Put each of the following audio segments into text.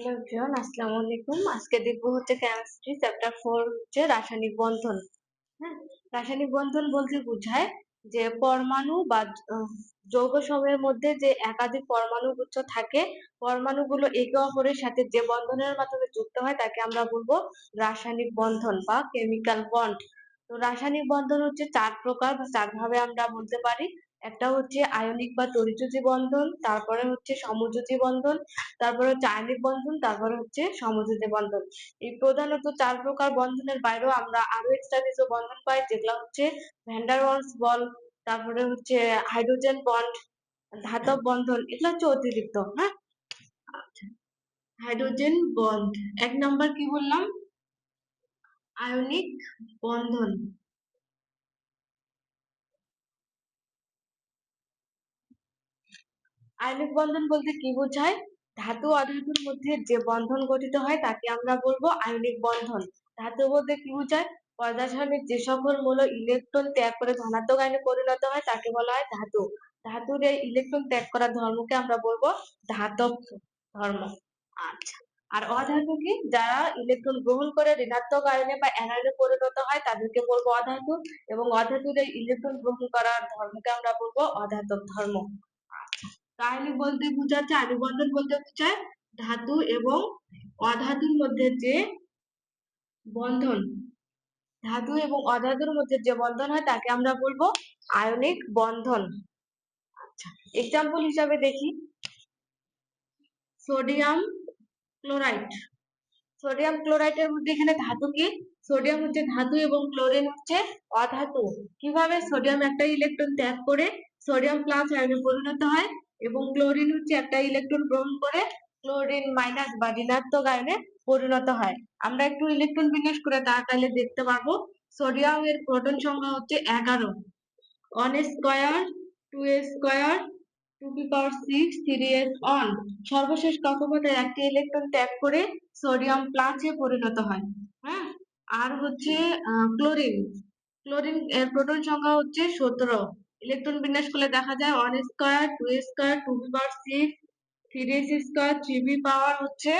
Hello everyone, আসসালামু আলাইকুম। আজকে দেখবো হচ্ছে কেমিস্ট্রি চ্যাপ্টার 4 হচ্ছে রাসায়নিক বন্ধন। হ্যাঁ, রাসায়নিক বন্ধন বলতে বোঝায় যে পরমাণু বা যৌগ সমূহের মধ্যে যে একাধিক পরমাণু গুচ্ছ থাকে, পরমাণুগুলো একে অপরের সাথে যে বন্ধনের মাধ্যমে যুক্ত হয় তাকে আমরা বলবো রাসায়নিক বন্ধন বা কেমিক্যাল বন্ড। তো রাসায়নিক বন্ধন হচ্ছে 4 প্রকার বা 4 ভাবে আমরা বলতে পারি। একটা হচ্ছে আয়নিক বা তড়িৎদ্যুতি বন্ধন, তারপরে হচ্ছে সমযোজী বন্ধন, তারপরে হচ্ছে আয়নিক বন্ধন, তারপরে হচ্ছে সমযোজী বন্ধন। এই প্রধানত 4 প্রকার বন্ধনের বাইরেও আমরা আরো এক্সট্রা কিছু বন্ধন পাই, যেগুলো হচ্ছে ভ্যান ডার ওয়ালস বল, তারপরে হচ্ছে হাইড্রোজেন বন্ড, ধাতব বন্ধন, এগুলো হচ্ছে অতিরিক্ত। হ্যাঁ, আচ্ছা, হাইড্রোজেন বন্ড। 1 নাম্বার কি বললাম? আয়নিক বন্ধন। আয়নিক বন্ধন বলতে কি বোঝায়? ধাতু অধাতুর মধ্যে যে বন্ধন গঠিত হয় তাকে আমরা বলবো আয়নিক বন্ধন। ধাতু বলতে কি বোঝায়? পদার্থের যে সকল মৌল ইলেকট্রন ত্যাগ করে ধনাত্মক আয়নে পরিণত হয় তাকে বলা হয় ধাতু। ধাতুর এই ইলেকট্রন ত্যাগ করার ধর্মকে আমরা বলবো ধাতব ধর্ম। আচ্ছা, আর অধাতু কি? যারা ইলেকট্রন গ্রহণ করে ঋণাত্মক আয়নে বা অ্যানায়নে পরিণত হয় তাদেরকে বলবো অধাতু, এবং অধাতুর এই ইলেকট্রন গ্রহণ করার ধর্মকে আমরা বলবো অধাতব ধর্ম। আয়নিক বলতে বোঝাচ্ছে, আয়নিক বন্ধন বলতে বোঝায় ধাতু এবং অধাতুর মধ্যে যে বন্ধন, ধাতু এবং অধাতুর মধ্যে যে বন্ধন হয় তাকে আমরা বলবো আয়নিক বন্ধন। আচ্ছা, এক্সাম্পল হিসাবে দেখি, সোডিয়াম ক্লোরাইড। সোডিয়াম ক্লোরাইডের মধ্যে এখানে ধাতু কি? সোডিয়াম হচ্ছে ধাতু এবং ক্লোরিন হচ্ছে অধাতু। কিভাবে? সোডিয়াম একটা ইলেকট্রন ত্যাগ করে সোডিয়াম প্লাস আয়নে পরিণত হয়, এবং ক্লোরিন হচ্ছে একটা ইলেকট্রন গ্রহণ করে ক্লোরিন মাইনাস বা ঋণাত্মক আয়নে পরিণত হয়। আমরা একটু ইলেকট্রন বিন্যাস করে তাহলে দেখতে পারবো। সোডিয়াম এর প্রোটন সংখ্যা হচ্ছে 11, 1 স্কয়ার, 2 স্কয়ার, 2^6, 3s অন। সর্বশেষ কক্ষপথে একটি ইলেকট্রন ত্যাগ করে সোডিয়াম প্লাসে পরিণত হয়। হ্যাঁ, আর হচ্ছে ক্লোরিন। ক্লোরিন এর প্রোটন সংখ্যা হচ্ছে 17। ইলেকট্রন বিন্যাস করলে দেখা যায় 1 square, 2 square, 2^6, 3s square, 3b পাওয়ার হচ্ছে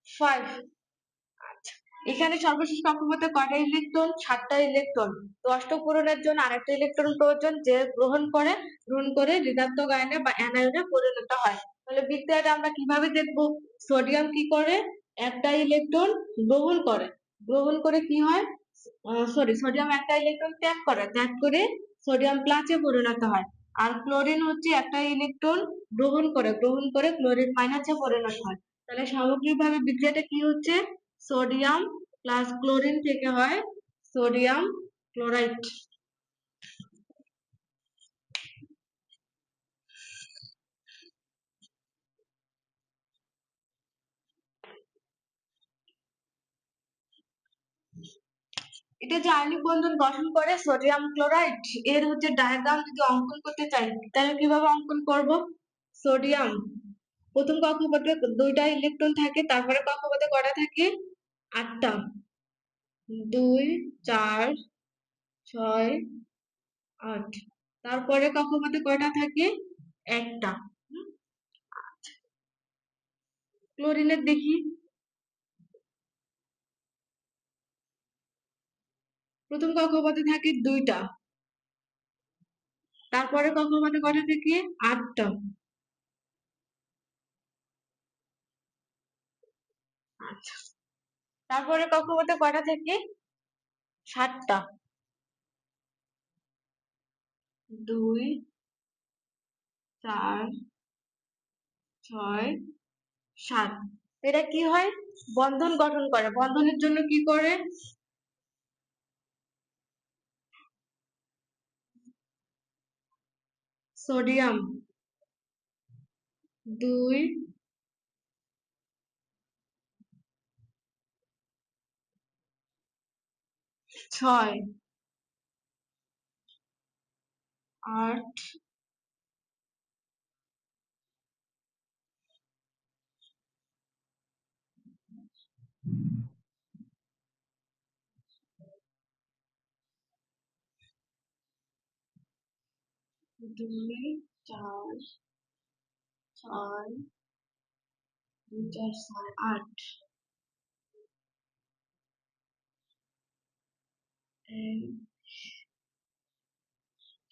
5। আচ্ছা, এখানে সর্বশেষ কক্ষপথে কয়টা ইলেকট্রন? 7টা ইলেকট্রন। তো অষ্টক পূরণের জন্য আরেকটা ইলেকট্রন প্রয়োজন, যে গ্রহণ করে ঋণাত্মক আয়নে বা অ্যানায়নে পরিণত হয়। তাহলে বিক্রিয়াটা আমরা কিভাবে দেখবো? সোডিয়াম কি করে? একটা ইলেকট্রন গ্রহণ করে কি হয়? সোডিয়াম একটা ইলেকট্রন ত্যাগ করে সোডিয়াম প্লাসে পরিণত হয়। আর ক্লোরিন হচ্ছে একটা ইলেকট্রন গ্রহণ করে ক্লোরিন মাইনাসে পরিণত হয়। তাহলে সামগ্রিকভাবে বিক্রিয়াটা কি হচ্ছে? সোডিয়াম প্লাস ক্লোরিন থেকে হয় সোডিয়াম ক্লোরাইড। এটা যে আয়নিক বন্ধন গঠন করে সোডিয়াম ক্লোরাইড, এর হচ্ছে ডায়াগ্রাম যদি অঙ্কন করতে চাই তাহলে কিভাবে অঙ্কন করব? সোডিয়াম প্রথম কক্ষপথে 2টা ইলেকট্রন থাকে, তারপরে কক্ষপথে কয়টা থাকে? 8টা। 2, 4, 6, 8। তারপরে কক্ষপথে কয়টা থাকে? একটা। ক্লোরিনের দেখি, প্রথম কক্ষপথে থাকে 2টা, তারপরে কক্ষপথে কয়টা থাকে? 8টা। আচ্ছা, তারপরে কক্ষপথে কয়টা থাকে? 7টা। 2, 4, 6, 7। এটা কি হয়? বন্ধন গঠন করে। বন্ধনের জন্য কি করে? সোডিয়াম 2, 6, 8, 2, 4, 6, 2 4 6 8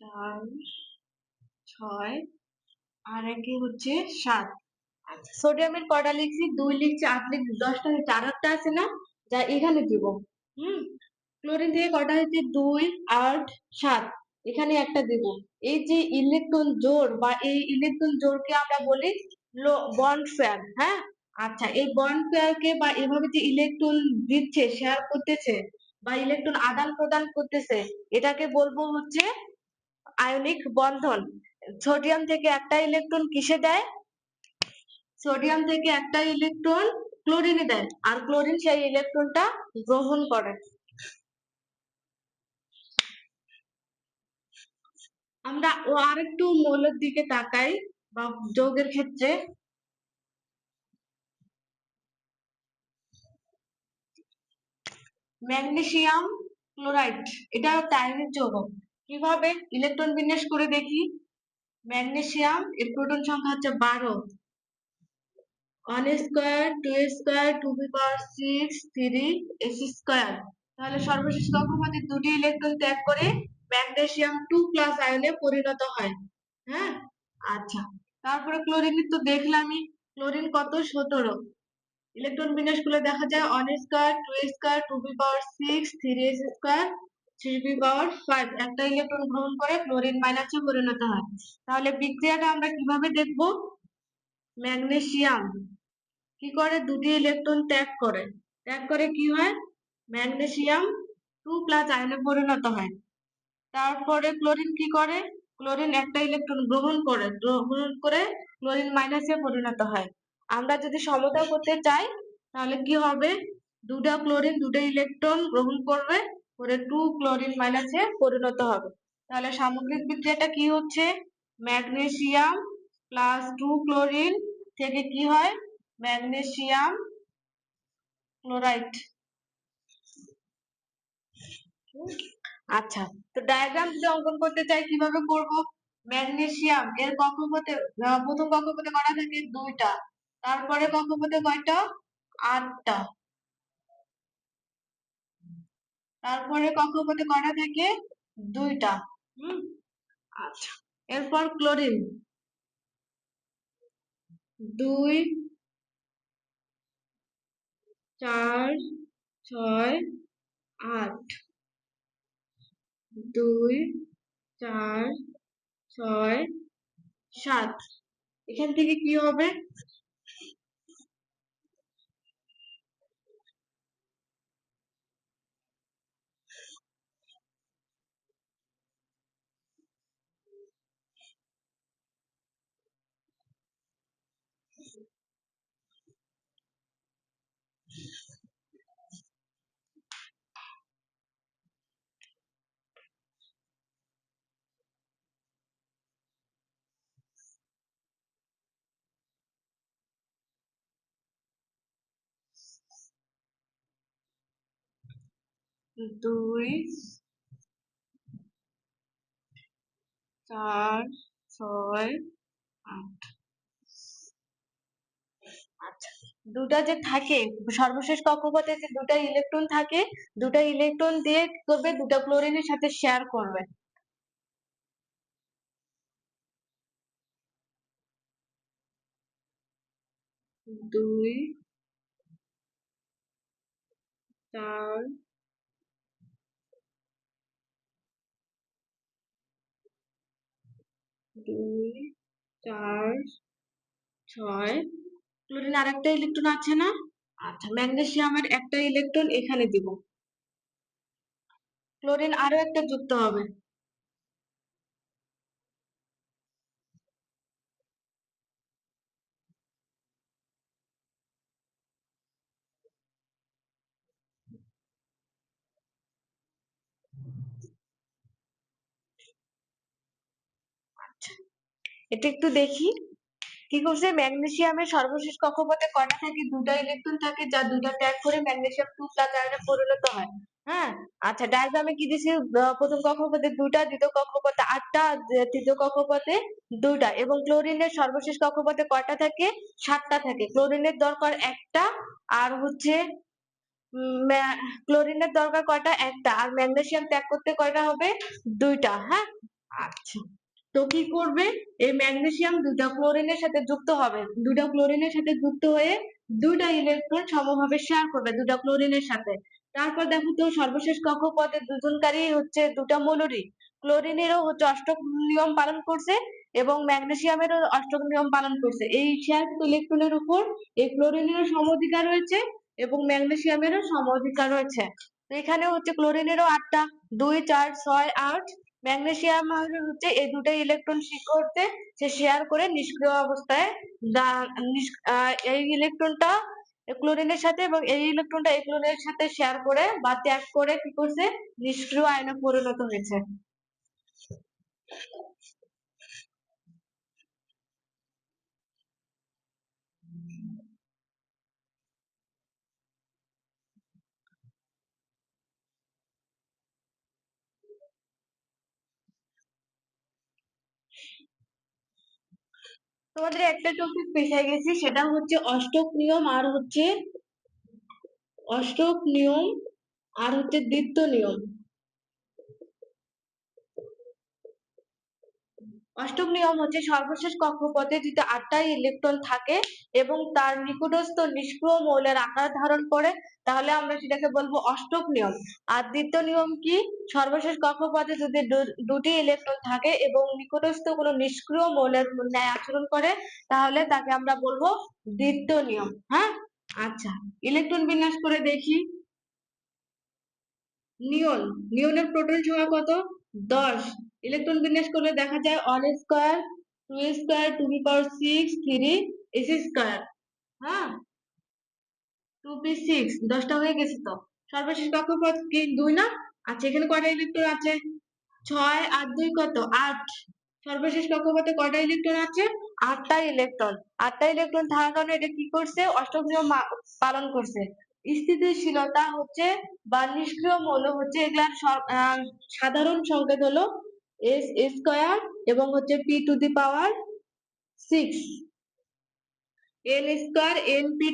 4 6 আর একে হচ্ছে 7। আচ্ছা, সোডিয়ামের কটা লিখছি? 2 লিখছি, 8 লিখছি, 10টা হচ্ছে, আর একটা আছে না, যা এখানে দিব। হুম। ক্লোরিন থেকে কটা হচ্ছে? 2 8 7, এখানে একটা দেব। এই যে ইলেকট্রন জোড় বা এই ইলেকট্রন জোড়কে আমরা বলি বন্ড পেয়ার। হ্যাঁ। আচ্ছা, এই বন্ড পেয়ারকে বা এভাবে যে ইলেকট্রন দিচ্ছে, শেয়ার করতেছে বা ইলেকট্রন আদান প্রদান করতেছে, এটাকে বলবো হচ্ছে আয়নিক বন্ধন। সোডিয়াম থেকে একটা ইলেকট্রন কিসে দেয়? সোডিয়াম থেকে একটা ইলেকট্রন ক্লোরিনে দেয়, আর ক্লোরিন সেই ইলেকট্রনটা গ্রহণ করে। আমরা আরেকটু মৌলের দিকে তাকাই বা যৌগের ক্ষেত্রে। ম্যাগনেসিয়াম ক্লোরাইড, এটা একটা আয়নিক যৌগ। কিভাবে? ইলেকট্রন বিন্যাস করে দেখি। ম্যাগনেসিয়াম এর প্রোটন সংখ্যা হচ্ছে 12, 1 square 2 square 2 to the power 6 3 s square. তাহলে সর্বশেষ কক্ষপথে দুটি ইলেকট্রন ত্যাগ করে ম্যাগনেসিয়াম 2 প্লাস আয়নে পরিণত হয়। হ্যাঁ। আচ্ছা, তারপরে ক্লোরিনের তো দেখলামই। ক্লোরিন কত? 17। ইলেকট্রন বিন্যাস করলে দেখা যায় 1 square 2 square 2 to the power 6 3 s square 3 to the power 5, একটা ইলেকট্রন গ্রহণ করে ক্লোরিন মাইনাসে পরিণত হয়। তাহলে বিক্রিয়াটা আমরা কিভাবে দেখব? ম্যাগনেসিয়াম কি করে? দুটি ইলেকট্রন ত্যাগ করে। ত্যাগ করে কি হয়? ম্যাগনেসিয়াম 2 প্লাস আয়নে পরিণত হয়। তারপরে ক্লোরিন কি করে? ক্লোরিন একটা ইলেকট্রন গ্রহণ করে, গ্রহণ করে ক্লোরিন মাইনাসে পরিণত হয়। আমরা যদি সমতা করতে চাই তাহলে কি হবে? দুটা ক্লোরিন দুটো ইলেকট্রন গ্রহণ করবে, করে 2 ক্লোরিন মাইনাসে পরিণত হবে। তাহলে সামগ্রিক বিক্রিয়াটা কি হচ্ছে? ম্যাগনেসিয়াম প্লাস 2 ক্লোরিন থেকে কি হয়? Magnesium chloride. আচ্ছা, তো ডায়াগ্রাম যদি অঙ্কন করতে চাই কিভাবে করব? ম্যাগনেসিয়াম এর কক্ষপথে প্রথম কক্ষপথে কয়টা থাকে? 2টা। তারপরে কক্ষপথে কয়টা? 8টা। তারপরে কক্ষপথে কয়টা থাকে? 2টা। হুম। আচ্ছা, এরপর ক্লোরিন 2 4 6 8, 2 4 6 7, এখান থেকে কি হবে? দুই 4 6 8। আচ্ছা, দুটা যে থাকে, সর্বশেষ কক্ষপথে যে দুটা ইলেকট্রন থাকে, দুটা ইলেকট্রন দিয়ে কি করবে? দুটা ক্লোরিনের সাথে শেয়ার করবে। 2 4 2 4 6, ক্লোরিন আর একটা ইলেকট্রন আছে না? আচ্ছা, ম্যাগনেসিয়ামের একটা ইলেকট্রন এখানে দিব, ক্লোরিন আরো একটা যুক্ত হবে। আচ্ছা, এটা একটু দেখি। কি করছে, ম্যাগনেসিয়ামের সর্বশেষ কক্ষপথে কয়টা থাকে, দুটা ইলেকট্রন থাকে, যা দুটা ত্যাগ করে ম্যাগনেসিয়াম 2 প্লাস আয়নে পরিণত হয়। হ্যাঁ, আচ্ছা ডায়াগ্রামে কি দিছি, প্রথম কক্ষপথে দুটা, দ্বিতীয় কক্ষপথে 8টা, তৃতীয় কক্ষপথে 2টা, এবং ক্লোরিনের সর্বশেষ কক্ষপথে কয়টা থাকে, 7টা থাকে। ক্লোরিনের দরকার একটা, আর হচ্ছে ক্লোরিনের দরকার কয়টা, একটা, আর ম্যাগনেসিয়াম ত্যাগ করতে কয়টা হবে, 2টা। হ্যাঁ, আচ্ছা, তো কি করবে, এই ম্যাগনেসিয়াম দুটা ক্লোরিনের সাথে যুক্ত হবে, দুটা ক্লোরিনের সাথে যুক্ত হয়ে 2টা ইলেকট্রন সমভাবে শেয়ার করবে 2টা ক্লোরিনের সাথে। তারপর দেখো তো, সর্বশেষ কক্ষপথে দুজনকারী হচ্ছে 2টা মৌলরই, ক্লোরিনেরও হচ্ছে অষ্টক নিয়ম পালন করছে এবং ম্যাগনেসিয়ামেরও অষ্টক নিয়ম পালন করছে। এই শেয়ার ইলেকট্রনের উপর এই ক্লোরিনেরও সমঅধিকার রয়েছে এবং ম্যাগনেসিয়ামেরও সমঅধিকার রয়েছে। তো এখানে হচ্ছে ক্লোরিনেরও 8টা, 2 4 6 8, ম্যাগনেসিয়াম হচ্ছে এই দুটো ইলেকট্রন করতে সে শেয়ার করে নিষ্ক্রিয় অবস্থায় এই ইলেকট্রনটা ক্লোরিনের সাথে এবং এই ইলেকট্রনটা এই ক্লোরিনের সাথে শেয়ার করে বা ত্যাগ করে কি করছে, নিষ্ক্রিয় আয়নে পরিণত হয়েছে। তোমাদের একটা টপিক পেছায় গেছি, সেটা হচ্ছে অষ্টক নিয়ম আর হচ্ছে দ্বিত্ব নিয়ম। অষ্টক নিয়ম হচ্ছে সর্বশেষ কক্ষপথে যদি 8টা ইলেকট্রন থাকে এবং তার নিকটস্থ নিষ্ক্রিয় মৌলের আকার ধারণ করে, তাহলে আমরা সেটাকে বলবো অষ্টক নিয়ম। আর দ্বিতীয় নিয়ম কি, সর্বশেষ কক্ষপথে যদি দুটি ইলেকট্রন থাকে এবং নিকটস্থ কোনো নিষ্ক্রিয় মৌলের ন্যায় আচরণ করে, তাহলে তাকে আমরা বলবো দ্বিতীয় নিয়ম। হ্যাঁ, আচ্ছা, ইলেকট্রন বিন্যাস করে দেখি। নিয়ন, নিয়নের প্রোটন সংখ্যা কত, 10। ইলেকট্রন বিন্যাস করলে দেখা যায় 1 স্কয়ার, 2 স্কয়ার, 2^6, 3 s স্কয়ার। হ্যাঁ, 2p6, 10টা হয়ে গেছে তো। সর্বশেষ কক্ষপথ কি, 2 না? আচ্ছা, এখানে কয়টা ইলেকট্রন আছে, 6 আর 2 কত, 8। সর্বশেষ কক্ষপথে কয়টা ইলেকট্রন আছে, 8টা ইলেকট্রন। 8টা ইলেকট্রন থাকার কারণে এটা কি করছে, অষ্টক নিয়ম পালন করছে। স্থিতিশীলতা হচ্ছে বা নিষ্ক্রিয় মৌল হচ্ছে এগুলার সাধারণ সংকেত হলো s স্কয়ার এবং হচ্ছে p⁶, n square n p⁶।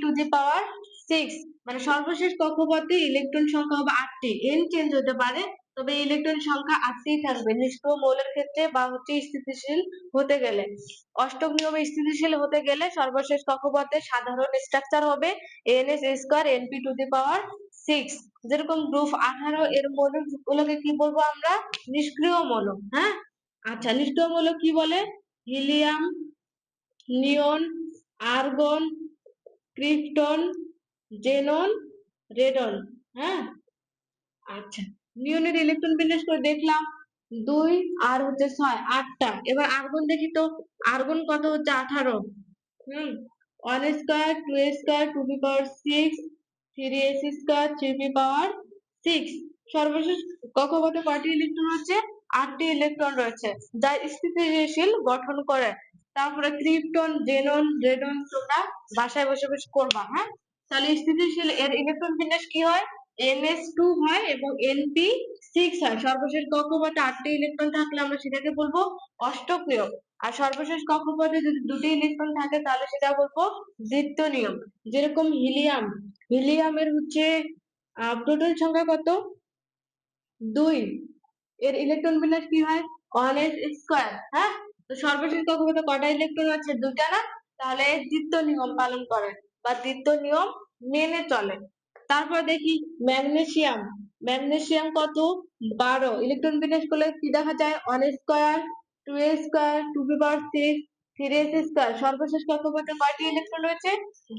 মানে সর্বশেষ কক্ষপথে ইলেকট্রন সংখ্যা হবে 8টি, n চেঞ্জ হতে পারে, তবে ইলেকট্রন সংখ্যা 8টিই থাকবে নিষ্ক্রিয় মৌলের ক্ষেত্রে বা হচ্ছে স্থিতিশীল হতে গেলে। অষ্টক নিয়মে স্থিতিশীল হতে গেলে সর্বশেষ কক্ষপথে সাধারণ স্ট্রাকচার হবে ns স্কয়ার n p⁶। যেরকম গ্রুপ 18 এর মৌলগুলোকে কি বলবো আমরা, নিষ্ক্রিয় মৌল। হ্যাঁ, আচ্ছা, নিষ্ক্রিয় মৌল কি বলে, হিলিয়াম, নিয়ন, আর্গন, ক্রিপ্টন, জেনন, রেডন। হ্যাঁ, আচ্ছা, নিয়নের ইলেকট্রন বিন্যাস করে দেখলাম 2 আর হচ্ছে 6, 8টা। এবার আর্গন দেখি তো, আর্গন কত হচ্ছে 18। 1 square, 2 square, 2p6, 3s square, 3p6। সর্বশেষ কক্ষপথে কয়টি ইলেকট্রন আছে, 8টি ইলেকট্রন রয়েছে যা স্থিতিশীল গঠন করে। তারপরে ক্রিপ্টন, জেনন, রেডন তোমরা বাসায় বসে বসে করবা। হ্যাঁ, তাহলে স্থিতিশীল এর ইলেকট্রন বিন্যাস কি হয়, ns2 হয় এবং np6 হয়। সর্বশেষ কক্ষপথে 8টি ইলেকট্রন থাকলে আমরা সেটাকে বলবো অষ্টক নিয়ম। আর সর্বশেষ কক্ষপথে যদি 2টি ইলেকট্রন থাকে তাহলে সেটা বলবো দ্বিত্ব নিয়ম। যেরকম হিলিয়াম, হিলিয়ামের হচ্ছে প্রোটন সংখ্যা কত, 2। এর ইলেকট্রন বিন্যাস কি হয়, 1s স্কয়ার। হ্যাঁ, তো সর্বশেষ কক্ষপথে কয়টা ইলেকট্রন আছে, 2টা না? তাহলে দ্বিত্ব নিয়ম পালন করে বা দ্বিত্ব নিয়ম মেনে চলে। তারপর দেখি ম্যাগনেসিয়াম, ম্যাগনেসিয়াম কত, 12। ইলেকট্রন বিন্যাস করলে কি দেখা যায়, 1 square, 2 square, 2p6, 3s square. সর্বশেষ কক্ষপথে কয়টি ইলেকট্রন রয়েছে,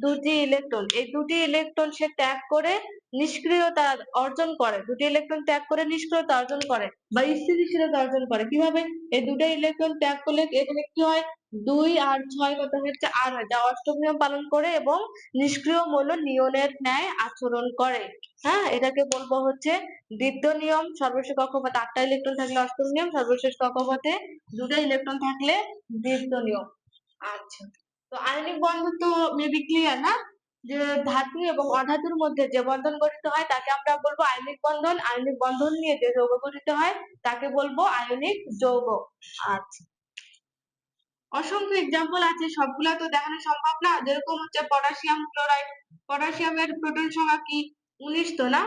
2টি ইলেকট্রন। এই 2টি ইলেকট্রন সে ত্যাগ করে নিষ্ক্রিয়তা অর্জন করে, 2টি ইলেকট্রন ত্যাগ করে নিষ্ক্রিয়তা অর্জন করে বা স্থিতিশীলতা অর্জন করে। কিভাবে, এই 2টা ইলেকট্রন ত্যাগ করলে এখানে কি হয়, 2 আর 6 কত হচ্ছে 8 হয়, যা অষ্টক নিয়ম পালন করে এবং নিষ্ক্রিয় মৌল নিয়নের ন্যায় আচরণ করে। হ্যাঁ, এটাকে বলবো হচ্ছে দ্বিত্ব নিয়ম। সর্বশেষ কক্ষপথে 8টা ইলেকট্রন থাকলে অষ্টক নিয়ম, সর্বশেষ কক্ষপথে 2টা ইলেকট্রন থাকলে দ্বিত্ব নিয়ম। আচ্ছা, তো আয়নিক বন্ধন তো মেবি ক্লিয়ার না, যে ধাতু এবং অধাতুর মধ্যে যে বন্ধন গঠিত হয় তাকে আমরা বলবো আয়নিক বন্ধন। আয়নিক বন্ধন নিয়ে যে যৌগ গঠিত হয় তাকে বলবো আয়নিক যৌগ। আচ্ছা, অসংখ্য এক্সাম্পল আছে, সবগুলা তো দেখানো সম্ভব না। যেরকম হচ্ছে পটাশিয়াম ক্লোরাইড, পটাশিয়ামের প্রোটন সংখ্যা কি 19 তো না?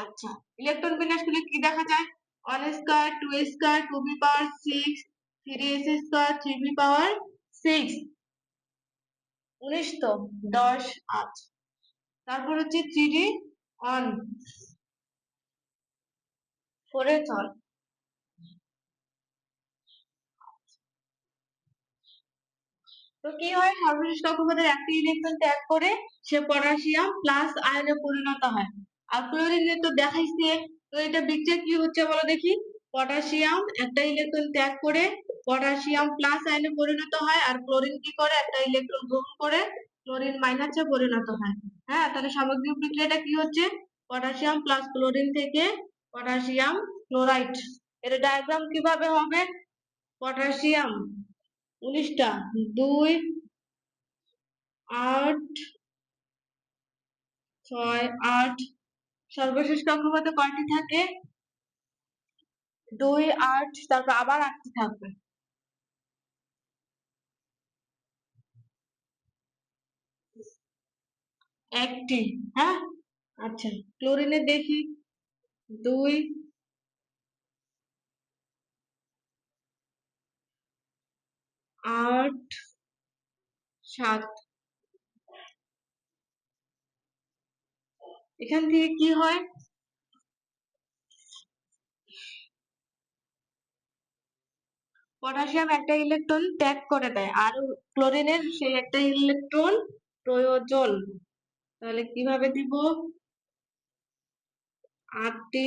আচ্ছা, ইলেকট্রন বিন্যাসগুলি কি দেখা যায়? 1 square 2 square 2p6 3s square 3p6, 19 তো 10। আচ্ছা, তারপর হচ্ছে 3d অন 4s অন। তো কি হয়, সর্বশেষ কক্ষপথের একটি ইলেকট্রন ত্যাগ করে সে পটাশিয়াম প্লাস আয়নে পরিণত হয়। আর ক্লোরিনে তো দেখাইছে, তো এটা বিক্রিয়া কি হচ্ছে বলো দেখি। পটাশিয়াম একটা ইলেকট্রন ত্যাগ করে পটাশিয়াম প্লাস আয়নে পরিণত হয়, আর ক্লোরিন কি করে একটা ইলেকট্রন গ্রহণ করে ক্লোরিন মাইনাসে পরিণত হয়। হ্যাঁ, তাহলে সামগ্রিক বিক্রিয়াটা কি হচ্ছে, পটাশিয়াম প্লাস ক্লোরিন থেকে পটাশিয়াম ক্লোরাইড। এর ডায়াগ্রাম কিভাবে হবে, পটাশিয়াম 19টা 2 8 6 8, সর্বশেষ কক্ষপথে কয়টি থাকে, 2 8, তারপর আবার 8টি থাকবে, একটি। হ্যাঁ, আচ্ছা, ক্লোরিনে দেখি 2 8 7, এখান থেকে কি হয়, পটাশিয়াম একটা ইলেকট্রন ত্যাগ করে দেয় আর ক্লোরিনের সেই একটা ইলেকট্রন প্রয়োজন। তাহলে কিভাবে দিব, 8টি।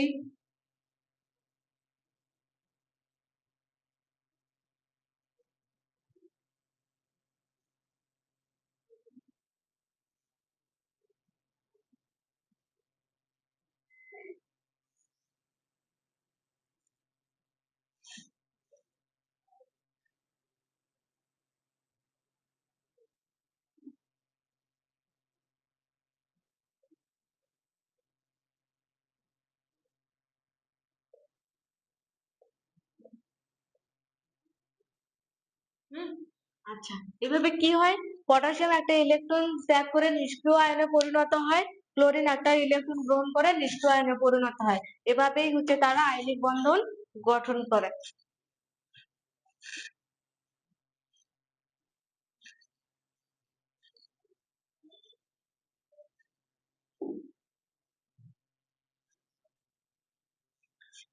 হুম, আচ্ছা, এভাবে কি হয়, পটাশিয়াম একটা ইলেকট্রন ত্যাগ করে নিষ্ক্রিয় আয়নে পরিণত হয়, ক্লোরিন একটা ইলেকট্রন গ্রহণ করে নিষ্ক্রিয় আয়নে পরিণত হয়। এভাবেই হচ্ছে তারা আয়নিক বন্ধন গঠন করে।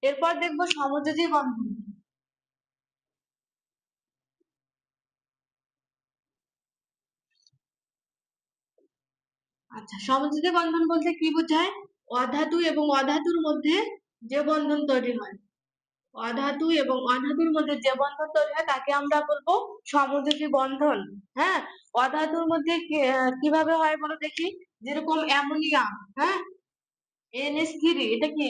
এরপর দেখবো সমযোজী বন্ধন। আচ্ছা, সমযোজী বন্ধন বলতে কি বোঝায়, অধাতু এবং অধাতুর মধ্যে যে বন্ধন তৈরি হয়, অধাতু এবং অধাতুর মধ্যে যে বন্ধন তৈরি হয় তাকে আমরা বলবো সমযোজী বন্ধন। হ্যাঁ, অধাতুর মধ্যে কিভাবে হয় বলো দেখি, যেরকম অ্যামোনিয়া, হ্যাঁ, NH3, এটা কি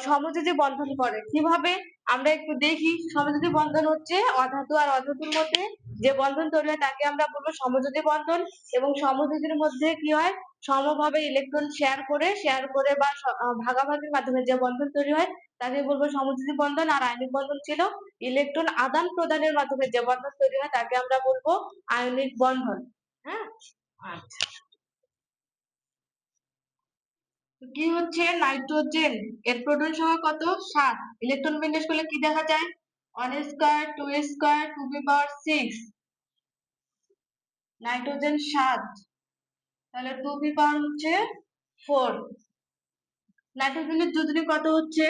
সমযোজী বন্ধন করে কিভাবে, আমরা একটু দেখি। সমযোজী বন্ধন হচ্ছে অধাতু আর অধাতুর মধ্যে যে বন্ধন তৈরি হয় তাকে আমরা বলবো সমযোজী বন্ধন। এবং সমযোজীর মধ্যে কি হয়, সমভাবে ইলেকট্রন শেয়ার করে বা ভাগাভাগির মাধ্যমে যে বন্ধন তৈরি হয় তাকে বলবো সমযোজী বন্ধন। আর আয়নিক বন্ধন ছিল ইলেকট্রন আদান প্রদানের মাধ্যমে যে বন্ধন তৈরি হয় তাকে আমরা বলবো আয়নিক বন্ধন। হ্যাঁ, আচ্ছা, কি হচ্ছে নাইট্রোজেন, এর প্রোটন সংখ্যা কত, 7। ইলেকট্রন বিন্যাস করলে কি দেখা যায়, 1 স্কয়ার 2 স্কয়ার 2p6, নাইট্রোজেন 7, তাহলে 2p হচ্ছে 4। নাইট্রোজেনের যোজনী কত হচ্ছে,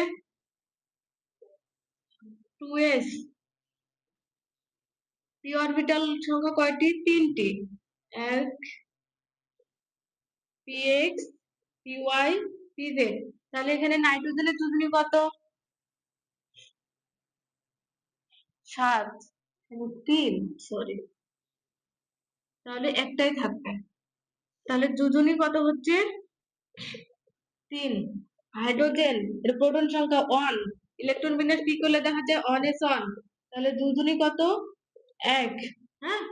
2s। পি অরবিটাল সংখ্যা কয়টি, 3টি, 1 px py pz। তাহলে এখানে নাইট্রোজেনের যোজনী কত, 7, 3, সরি, তাহলে একটাই থাকবে। তাহলে যোজনী কত হচ্ছে, 3। হাইড্রোজেন, এর প্রোটন সংখ্যা 1, ইলেকট্রন বিন্যাস কি করলে দেখা যায় 1s1, তাহলে যোজনী কত, 1। হ্যাঁ,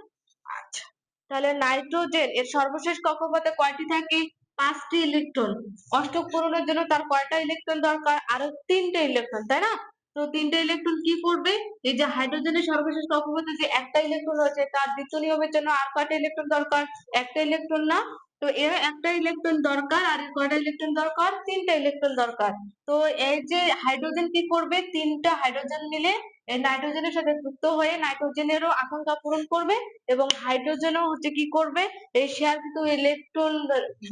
আচ্ছা, তাহলে নাইট্রোজেন এর সর্বশেষ কক্ষপথে কয়টি থাকে? 5টি ইলেকট্রন। অষ্টক পূরণের জন্য তার কয়টা ইলেকট্রন দরকার? আরো 3টে ইলেকট্রন, তাই না? তো 3টে ইলেকট্রন কি করবে? এই যে হাইড্রোজেনের সর্বশেষ কক্ষপথে যে একটা ইলেকট্রন রয়েছে তার দ্বিতীয় নিয়মের জন্য আর কয়টা ইলেকট্রন দরকার? একটা ইলেকট্রন না? তো এর একটা ইলেকট্রন দরকার আর এর কয়টা ইলেকট্রন দরকার? 3টা ইলেকট্রন দরকার। তো এই যে হাইড্রোজেন কি করবে? 3টা হাইড্রোজেন মিলে এই নাইট্রোজেনের সাথে যুক্ত হয়ে নাইট্রোজেনেরও আকাঙ্ক্ষা পূরণ করবে এবং হাইড্রোজেনও হচ্ছে কি করবে? এই শেয়ারকৃত ইলেকট্রন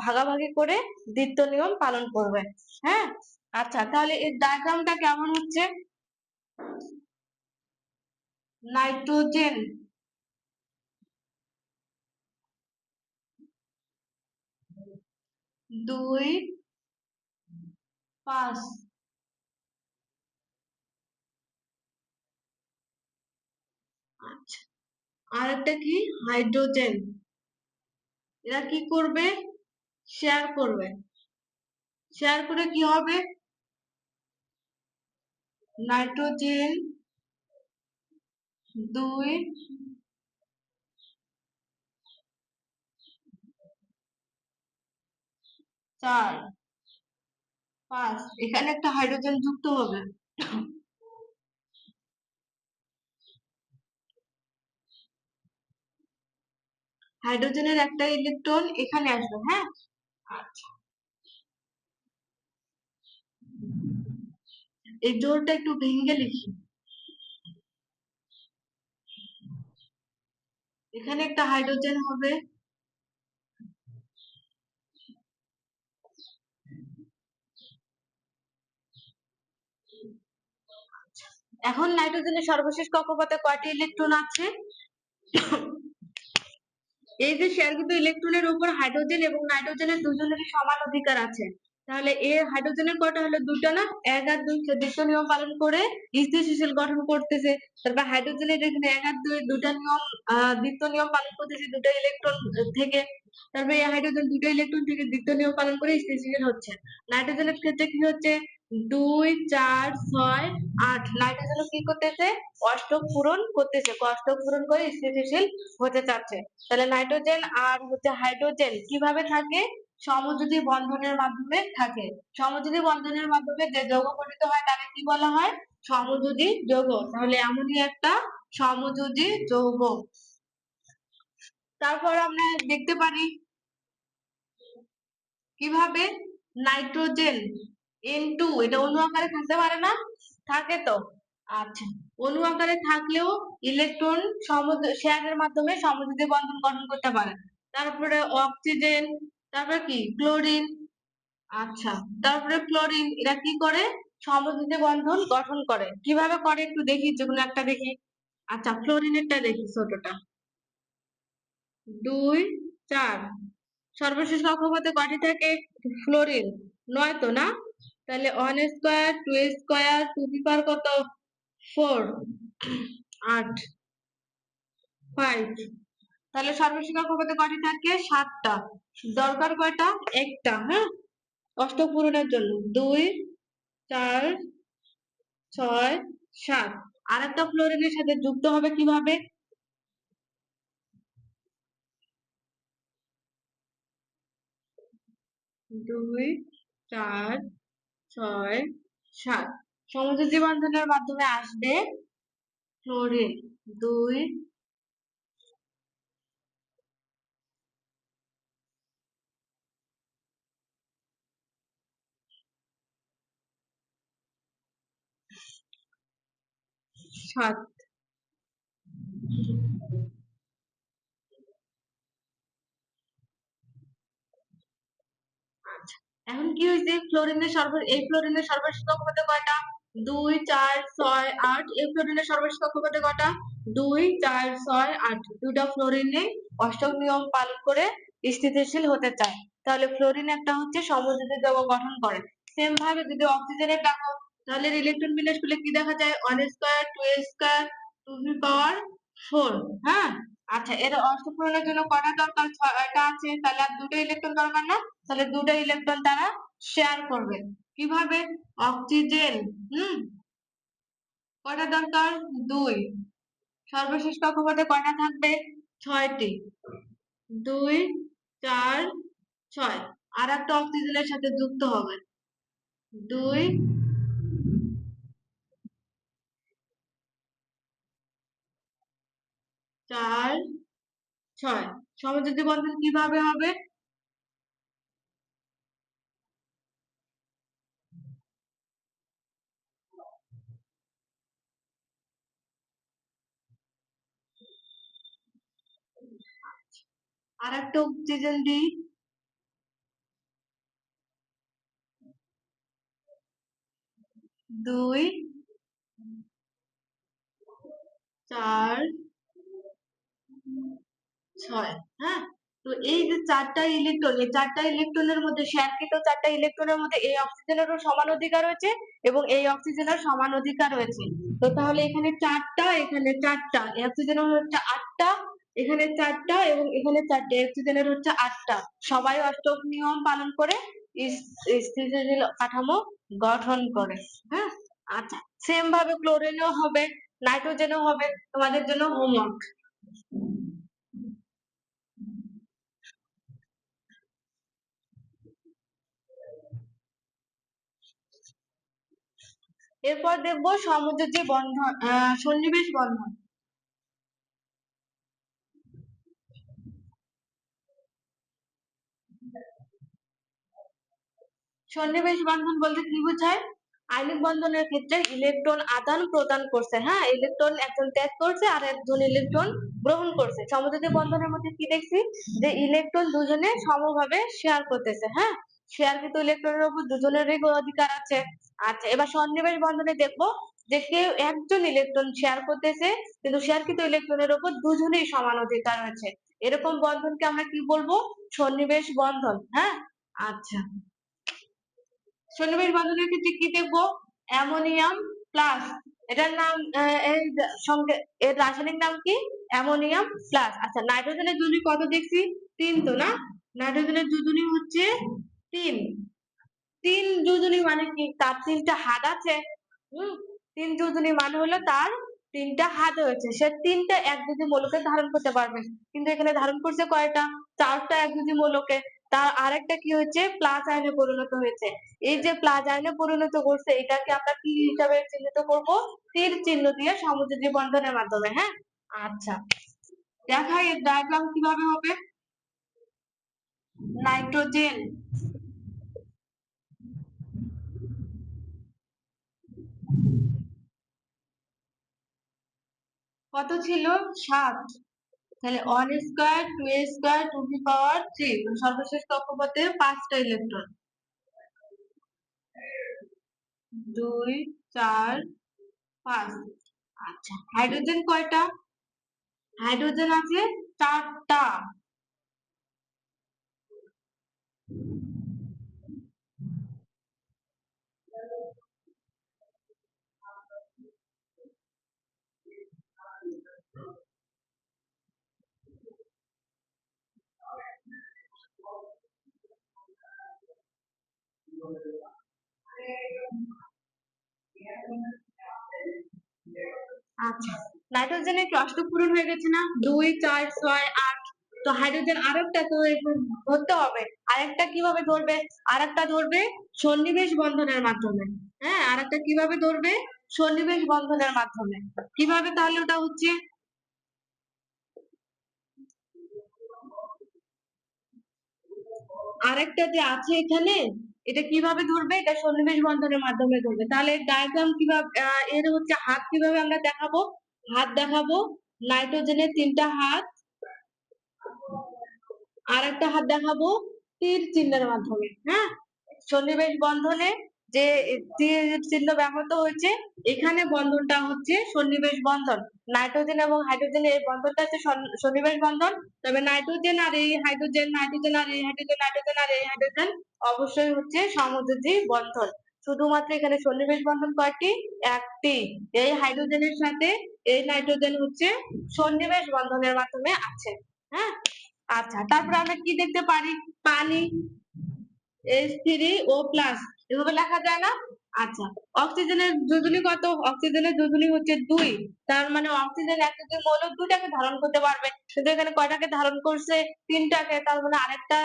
ভাগাভাগি করে দ্বিতীয় নিয়ম পালন করবে। হ্যাঁ, আচ্ছা, তাহলে এর ডায়াগ্রামটা কেমন হচ্ছে? নাইট্রোজেন 2 5। আচ্ছা, আর একটা কি? হাইড্রোজেন। এরা কি করবে? শেয়ার করবে। শেয়ার করে কি হবে? নাইট্রোজেন 2 4 5, এখানে একটা হাইড্রোজেন যুক্ত হবে। হাইড্রোজেনের একটা ইলেকট্রন এখানে আসবে। হ্যাঁ, আচ্ছা, এই জোরটা একটু ভেঙে লিখি। এখানে একটা হাইড্রোজেন হবে, এখন নাইট্রোজেনের সর্বশেষ কক্ষপথে কয়টি ইলেকট্রন আছে? এই যে শেয়ারকৃত ইলেকট্রনের উপর হাইড্রোজেন এবং নাইট্রোজেনের দুজনেরই সমান অধিকার আছে। তাহলে এর হাইড্রোজেনের কয়টা হলো? দুটো না? 1 আর 2 দ্বিতীয় নিয়ম পালন করে স্থিতিশীল গঠন করতেছে। তারপর হাইড্রোজেনের এখানে 1 আর 2 দুটা নিয়ম দ্বিতীয় নিয়ম পালন করতেছে দুটো ইলেকট্রন থেকে। তারপরে এই হাইড্রোজেন দুটো ইলেকট্রন থেকে দ্বিতীয় নিয়ম পালন করে স্থিতিশীল হচ্ছে। নাইট্রোজেনের ক্ষেত্রে কি হচ্ছে? 2 4 6 8। নাইট্রোজেন কি করতেছে? অষ্টক পূরণ করতেছে, অষ্টক পূরণ করে স্থিতিশীল হতে চাচ্ছে। তাহলে নাইট্রোজেন আর হচ্ছে হাইড্রোজেন কিভাবে থাকে? সমযোজী বন্ধনের মাধ্যমে থাকে। সমযোজী বন্ধনের মাধ্যমে যে যৌগ গঠিত হয় তাকে কি বলা হয়? সমযোজী যৌগ। তাহলে এমনই একটা সমযোজী যৌগ। তারপর আমরা দেখতে পারি কিভাবে নাইট্রোজেন N2 এটা অণু আকারে থাকতে পারে না? থাকে তো। আচ্ছা, অণু আকারে থাকলেও ইলেকট্রন শেয়ারের মাধ্যমে সমযোজী বন্ধন গঠন করতে পারে। তারপরে অক্সিজেন, তারপরে কি? ক্লোরিন। আচ্ছা, তারপরে ফ্লোরিন, এরা কি করে? সমযোজী বন্ধন গঠন করে। কিভাবে করে একটু দেখি, যেগুলো একটা দেখি। আচ্ছা, ফ্লোরিনেরটা দেখি, ছোটটা। 2 4, সর্বশেষ কক্ষপথে কয়টি থাকে? ফ্লোরিন 9 তো না? তাহলে 1 স্কয়ার 2 স্কয়ার 2 দি পাওয়ার কত? 4 8 5। তাহলে সর্বশেষ কক্ষপথে কয়টি থাকে? 7টা। দরকার কয়টা? একটা। হ্যাঁ, অষ্টক পূরণের জন্য 2 4 6 7। আর একটা ফ্লোরিনের সাথে যুক্ত হবে কিভাবে? 2 4 6 7, সমযোজী বন্ধনের মাধ্যমে আসবে ফ্লোরিন 2 7। আচ্ছা, এখন কি হয়েছে? এই ফ্লোরিনের সর্বশেষ কক্ষপথে কয়টা? 2 4 6 8। এই ফ্লোরিনের সর্বশেষ কক্ষপথে কয়টা? 2 4 6 8। দুটা ফ্লোরিনে অষ্টক নিয়ম পালন করে স্থিতিশীল হতে চায়। তাহলে ফ্লোরিন একটা হচ্ছে সমযোজী যৌগ গঠন করে। সেম ভাবে যদি অক্সিজেনের দেখো, তাহলে ইলেকট্রন বিন্যাস করলে কি দেখা যায়? 1 স্কয়ার 2 স্কয়ার 2 টু পাওয়ার 4। হ্যাঁ, আচ্ছা, এর অষ্টক পূরণের জন্য কয়টা দরকার? 6টা আছে, তাহলে আর দুটো ইলেকট্রন দরকার না? তাহলে দুটো ইলেকট্রন তারা শেয়ার করবে। কিভাবে? অক্সিজেন কয়টা দরকার? 2। সর্বশেষ কক্ষপথে কয়টা থাকবে? 6টি। 2 4 6 আর একটা অক্সিজেনের সাথে যুক্ত হবে 2 4 6 সমযোজী বন্ধন কিভাবে হবে? আর একটা অক্সিজেন দিই 2 4 6 হ্যাঁ, তো এই যে চারটা ইলেকট্রন, এই চারটা ইলেকট্রনের মধ্যে শেয়ারকৃত চারটা ইলেকট্রনের মধ্যে এই অক্সিজেনেরও সমান অধিকার রয়েছে এবং এই অক্সিজেনের সমান অধিকার রয়েছে। তো তাহলে এখানে চারটা, এখানে চারটা, অক্সিজেনের হচ্ছে আটটা, এখানে চারটা এবং এখানে চারটে, অক্সিজেনের হচ্ছে আটটা। সবাই অষ্টক নিয়ম পালন করে স্থিতিশীল কাঠামো গঠন করে। হ্যাঁ, আচ্ছা, সেম ভাবে ক্লোরিনও হবে, নাইট্রোজেনও হবে। তোমাদের জন্য হোমওয়ার্ক। এরপর দেখবো সমযোজী বন্ধন, সন্নিবেশ বন্ধন। সন্নিবেশ বন্ধন বলতে কি বোঝায়? আয়নিক বন্ধনের ক্ষেত্রে ইলেকট্রন আদান প্রদান করছে, হ্যাঁ, ইলেকট্রন একজন ত্যাগ করছে আর একজন ইলেকট্রন গ্রহণ করছে। সমযোজী বন্ধনের মধ্যে কি দেখছি? যে ইলেকট্রন দুজনে সমভাবে শেয়ার করতেছে, হ্যাঁ, শেয়ারকৃত ইলেকট্রনের উপর দুজনেরই অধিকার আছে। আচ্ছা, এবার সন্নিবেশ বন্ধনে দেখবো যে কেউ একজন ইলেকট্রন শেয়ার করতেছে কিন্তু শেয়ারকৃত ইলেকট্রনের উপর দুজনেই সমান অধিকার রয়েছে। এরকম বন্ধনকে আমরা কি বলবো? সন্নিবেশ বন্ধন। হ্যাঁ, আচ্ছা, সন্নিবেশ বন্ধনের ক্ষেত্রে কি দেখবো? অ্যামোনিয়াম প্লাস, এটার নাম এর সঙ্গে এর রাসায়নিক নাম কি? Ammonium plus. আচ্ছা, নাইট্রোজেনের যোজনী কত দেখছি? 3 তো না? নাইট্রোজেনের যোজনী হচ্ছে 3। 3 যোজনী মানে কি? তার 3টা হাত আছে। হুম, 3 যোজনী মানে হলো তার 3টা হাত হয়েছে, সে 3টা একযোজী মৌলকে ধারণ করতে পারবে। কিন্তু এখানে ধারণ করছে কয়টা? 4টা একযোজী মৌলকে। তার আরেকটা কি হয়েছে? প্লাস আয়নে পরিণত হয়েছে। এই যে প্লাস আয়নে পরিণত করছে, এটাকে আমরা কি হিসাবে চিহ্নিত করব? তীর চিহ্ন দিয়ে সমযোজী বন্ধনের মাধ্যমে। হ্যাঁ, আচ্ছা, দেখা এর ডায়াগ্রাম কিভাবে হবে? নাইট্রোজেন কত ছিল? 7। তাহলে 1 স্কয়ার 2 স্কয়ার 2 টু পাওয়ার 3, সর্বশেষ কক্ষপথে 5টা ইলেকট্রন। 2 4 5। আচ্ছা, হাইড্রোজেন কয়টা? হাইড্রোজেন আছে 4টা। আচ্ছা, নাইট্রোজেনের কি অষ্টক পূরণ হয়ে গেছে না? 2 4 6 8। তো হাইড্রোজেন আরেকটা তো ধরতে হবে। আরেকটা কিভাবে ধরবে? আরেকটা ধরবে সন্নিবেশ বন্ধনের মাধ্যমে। হ্যাঁ, আরেকটা কিভাবে ধরবে? সন্নিবেশ বন্ধনের মাধ্যমে। কিভাবে তাহলে ওটা হচ্ছে? আরেকটা যে আছে এখানে, এটা কিভাবে ধরবে? এটা সন্নিবেশ বন্ধনের মাধ্যমে ধরবে। তাহলে ডায়াগ্রাম কিভাবে, এর হচ্ছে হাত কিভাবে আমরা দেখাবো? হাত দেখাবো নাইট্রোজেনের 3টা হাত, আর একটা হাত দেখাবো তীর চিহ্নের মাধ্যমে। হ্যাঁ, সন্নিবেশ বন্ধনে যে তীর চিহ্ন ব্যবহৃত হয়েছে, এখানে বন্ধনটা হচ্ছে সন্নিবেশ বন্ধন। নাইট্রোজেন এবং হাইড্রোজেনের এই বন্ধনটা হচ্ছে সন্নিবেশ বন্ধন। তবে নাইট্রোজেন আর এই হাইড্রোজেন, নাইট্রোজেন আর এই হাইড্রোজেন, নাইট্রোজেন আর এই হাইড্রোজেন অবশ্যই হচ্ছে সমযোজী বন্ধন। শুধুমাত্র এখানে সন্নিবেশ বন্ধন কয়টি? একটি। এই হাইড্রোজেনের সাথে এই নাইট্রোজেন হচ্ছে সন্নিবেশ বন্ধনের মাধ্যমে আছে। হ্যাঁ, আচ্ছা, তারপরে আমরা কি দেখতে পারি? পানি H3O প্লাস, এভাবে লেখা যায় না? আচ্ছা, অক্সিজেনের যোজনী কত? অক্সিজেনের যোজনী হচ্ছে 2। তার মানে অক্সিজেন একটা যে মৌল 2টাকে ধারণ করতে পারবে। কিন্তু এখানে কয়টাকে ধারণ করছে? 3টাকে। তার মানে আরেকটা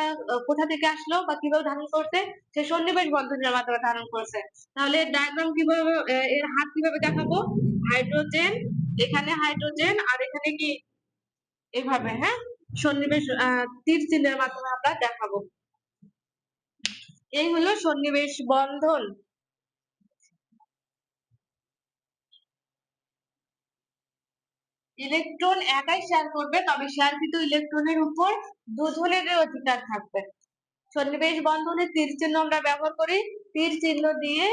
কোথা থেকে আসলো বা কিভাবে ধারণ করছে? সে সন্নিবেশ বন্ধনের মাধ্যমে ধারণ করছে। তাহলে ডায়াগ্রাম কিভাবে এর হাত কিভাবে দেখাবো? হাইড্রোজেন, এখানে হাইড্রোজেন আর এখানে কি এভাবে, হ্যাঁ? সন্নিবেশ তীর চিহ্নের মাধ্যমে আমরা দেখাবো। এই হলো সন্নিবেশ বন্ধন। ইলেকট্রন একাই শেয়ার করবে, তবে শেয়ারকৃত ইলেকট্রনের উপর দুজনের অধিকার থাকবে। সন্নিবেশ বন্ধনে তীর চিহ্ন আমরা ব্যবহার করি। তীর চিহ্ন দিয়ে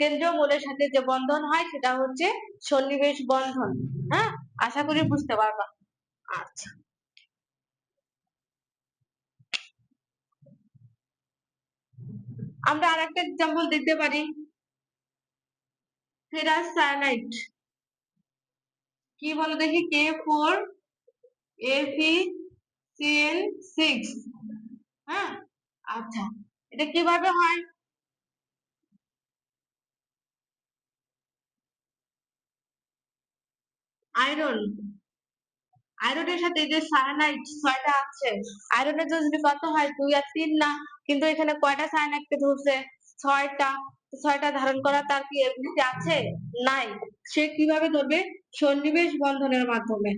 কেন্দ্রীয় মৌলের সাথে যে বন্ধন হয় সেটা হচ্ছে সন্নিবেশ বন্ধন। হ্যাঁ, আশা করি বুঝতে পারবা। আচ্ছা, আমরা আরেকটা এক্সাম্পল দিতে পারি। Ferrous cyanide. কি বলো দেখি? K4Fe3N6। হ্যাঁ, আচ্ছা, এটা কিভাবে হয়? আয়রন, আয়রনের সাথে এই যে সায়ানাইড 6টা আছে। আয়রনের যদি কত হয়? 2 আর 3 না? কিন্তু এখানে কয়টা সায়ানাইডকে ধরছে? 6টা। 6টা ধারণ করা তার কি এবিলিটি আছে? নাই। সে কিভাবে ধরবে? সন্নিবেশ বন্ধনের মাধ্যমে।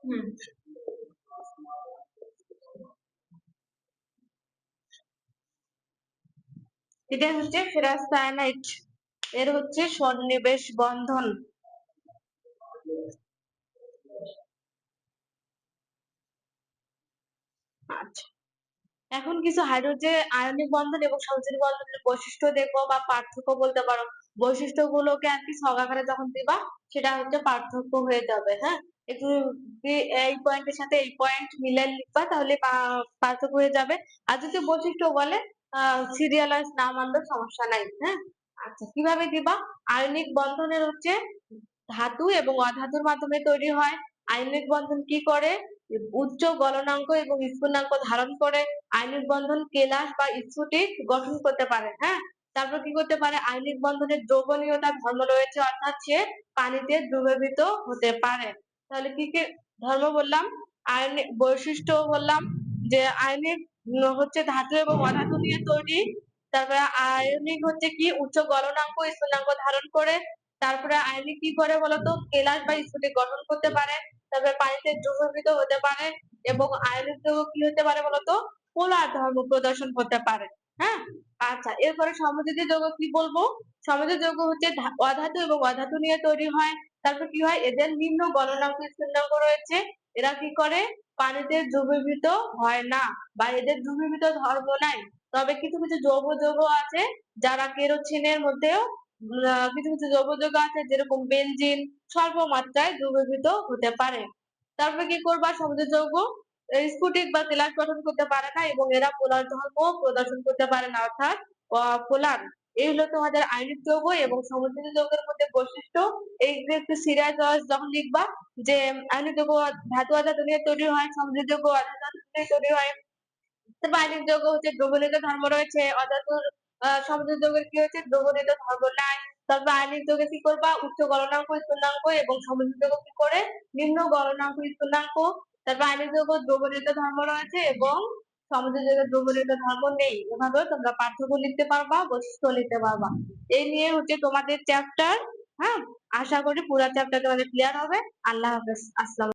হুম, এটা হচ্ছে ফেরাস সায়ানাইড। এর হচ্ছে সন্নিবেশ বন্ধন। আচ্ছা, এখন কিছু হাইড্রোজেন আয়নিক বন্ধন এবং সংযোজী বন্ধনের বৈশিষ্ট্য দেখবো বা পার্থক্য বলতে পারো। বৈশিষ্ট্যগুলোকে আর কি ছক আকারে যখন দিবা সেটা হচ্ছে পার্থক্য হয়ে যাবে। হ্যাঁ, একটু এই পয়েন্টের সাথে এই পয়েন্ট মিলে লিখবা, তাহলে পার্থক্য হয়ে যাবে। আর যদি বৈশিষ্ট্য বলে সিরিয়ালাইজ না মানলে সমস্যা নাই। হ্যাঁ, আচ্ছা, কিভাবে দিবা? আয়নিক বন্ধনের হচ্ছে ধাতু এবং অধাতুর মাধ্যমে তৈরি হয়। আয়নিক বন্ধন কি করে? উচ্চ গলনাঙ্ক এবং স্ফুটনাঙ্ক ধারণ করে। আয়নিক বন্ধন কেলাস বা স্ফটিক গঠন করতে পারে। হ্যাঁ, তারপর কি করতে পারে? আয়নিক বন্ধনের দ্রবণীয়তার ধর্ম রয়েছে, অর্থাৎ সে পানিতে দ্রবীভূত হতে পারে। তাহলে কি কি ধর্ম বললাম? আয়নিক বৈশিষ্ট্য বললাম যে আয়নিক হচ্ছে ধাতু এবং অধাতু নিয়ে তৈরি। তারপরে আয়নিক হচ্ছে কি উচ্চ গলনাঙ্ক স্ফুটনাঙ্ক ধারণ করে। তারপরে আয়নিক কি করে বলতো? কেলাস বা স্ফটিক গঠন করতে পারে। তারপরে পানিতে দ্রবীভূত হতে পারে এবং আয়নিক যৌগ কি হতে পারে বলতো? পোলার ধর্ম প্রদর্শন করতে পারে। হ্যাঁ, আচ্ছা, এরপরে সমযোজী যৌগ কি বলবো? সমযোজী যৌগ হচ্ছে অধাতু এবং অধাতু নিয়ে তৈরি হয়। তারপর কি হয়? এদের নিম্ন গলনাঙ্ক স্ফুটনাঙ্ক রয়েছে। এরা কি করে? পানিতে দ্রবীভূত হয় না বা এদের দ্রবীভূত ধর্ম নাই। তবে কিছু কিছু জৈব যৌগ আছে যারা কেরোসিনের মধ্যেও কিছু কিছু জৈব যৌগ আছে যেরকম বেনজিন স্বল্প মাত্রায় দ্রবীভূত হতে পারে। তারপরে কি করবা? সমযোজী যৌগ স্ফটিক বা কেলাস গঠন করতে পারে না এবং এরা পোলার ধর্ম প্রদর্শন করতে পারে না, অর্থাৎ পোলার। এই হলো তোমাদের আয়নিক যৌগ এবং সমযোজী যৌগের মধ্যে বৈশিষ্ট্য। এই যে একটু সিরিয়াস যখন লিখবা যে আয়নিক যৌগ ধাতু অধাতু নিয়ে তৈরি হয়, সমযোজী যৌগ অধাতু নিয়ে তৈরি হয়। আয়নিক যৌগ হচ্ছে দ্রবণীয়তা ধর্ম রয়েছে, অধাতুর সমযোজী যৌগের কি হচ্ছে? দ্রবণীয়তা ধর্ম নাই। তারপর আয়নিক যৌগে কি করবা? উচ্চ গলনাঙ্ক স্ফুটনাঙ্ক এবং সমযোজী যৌগ কি করে? নিম্ন গলনাঙ্ক স্ফুটনাঙ্ক। তারপর আয়নিক যৌগ দ্রবণীয়তা ধর্ম রয়েছে এবং সমযোজী যৌগের দ্রবণীয়তা ধর্ম নেই। এভাবেও তোমরা পার্থক্য লিখতে পারবা, বৈশিষ্ট্য লিখতে পারবা। এই নিয়ে হচ্ছে তোমাদের চ্যাপ্টার। হ্যাঁ, আশা করি পুরো চ্যাপ্টার তোমাদের ক্লিয়ার হবে। আল্লাহ হাফেজ, আসসালাম।